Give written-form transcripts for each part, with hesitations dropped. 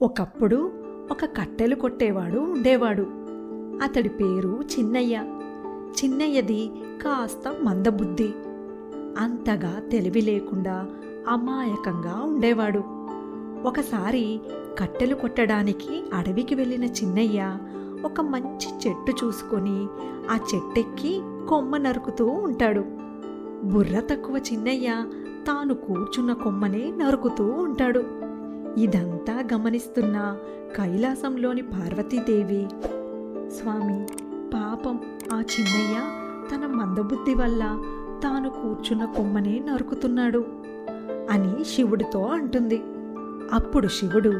ఒకప్పుడు ఒక కట్టెలు కొట్టేవాడు ఉండేవాడు. అతడి పేరు చిన్నయ్య. చిన్నయ్యది కాస్త మందబుద్ధి. అంతగా తెలివి లేకుండా అమాయకంగా ఉండేవాడు. ఒకసారి కట్టెలు కొట్టడానికి అడవికి వెళ్ళిన చిన్నయ్య ఒక మంచి చెట్టు చూసుకొని ఆ చెట్టెక్కి కొమ్మ నరుకుతూ ఉంటాడు. బుర్ర తక్కువ చిన్నయ్య తాను కూర్చున్న కొమ్మనే నరుకుతూ ఉంటాడు. ఇదంతా గమనిస్తున్న కైలాసంలోని పార్వతీదేవి, స్వామి, పాపం ఆ చిన్నయ్య తన మందబుద్ధి వల్ల తాను కూర్చున్న కొమ్మనే నరుకుతున్నాడు అని శివుడితో అంటుంది. అప్పుడు శివుడు,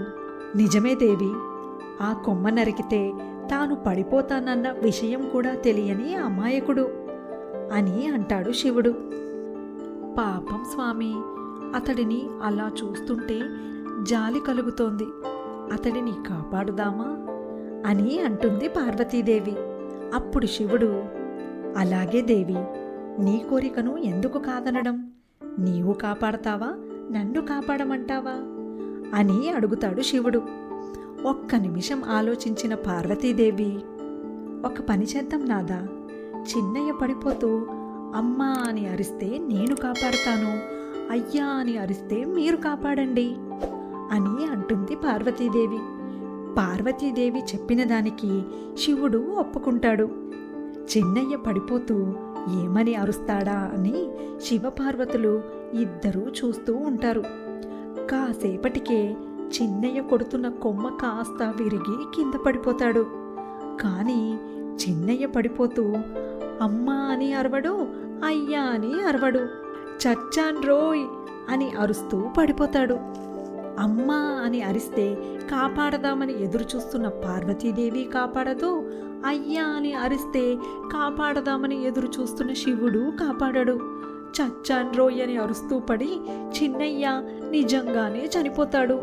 నిజమే దేవి, ఆ కొమ్మ నరికితే తాను పడిపోతానన్న విషయం కూడా తెలియని అమాయకుడు అని అంటాడు శివుడు. పాపం స్వామి, అతడిని అలా చూస్తుంటే జాలి కలుగుతోంది, అతడిని కాపాడుదామా అని అంటుంది పార్వతీదేవి. అప్పుడు శివుడు, అలాగే దేవి, నీ కోరికను ఎందుకు కాదనడం? నీవు కాపాడతావా, నన్ను కాపాడమంటావా అని అడుగుతాడు శివుడు. ఒక్క నిమిషం ఆలోచించిన పార్వతీదేవి, ఒక పని చేద్దాం నాదా, చిన్నయ్య పడిపోతూ అమ్మా అని అరిస్తే నేను కాపాడుతాను, అయ్యా అని అరిస్తే మీరు కాపాడండి అని అంటుంది పార్వతీదేవి. పార్వతీదేవి చెప్పిన దానికి శివుడు ఒప్పుకుంటాడు. చిన్నయ్య పడిపోతూ ఏమని అరుస్తాడా అని శివపార్వతులు ఇద్దరూ చూస్తూ ఉంటారు. కాసేపటికే చిన్నయ్య కొడుతున్న కొమ్మ కాస్త విరిగి కింద పడిపోతాడు. కానీ చిన్నయ్య పడిపోతూ అమ్మా అని అరవడు, అయ్యా అని అరవడు, చచ్చాన్ రోయ్ అని అరుస్తూ పడిపోతాడు. అమ్మా అని అరిస్తే కాపాడదామని ఎదురు చూస్తున్న పార్వతీదేవి కాపాడదు, అయ్యా అని అరిస్తే కాపాడదామని ఎదురు చూస్తున్న శివుడు కాపాడడు. చచ్చాన్ రోయ్ అని అరుస్తూ పడి చిన్నయ్య నిజంగానే చనిపోతాడు.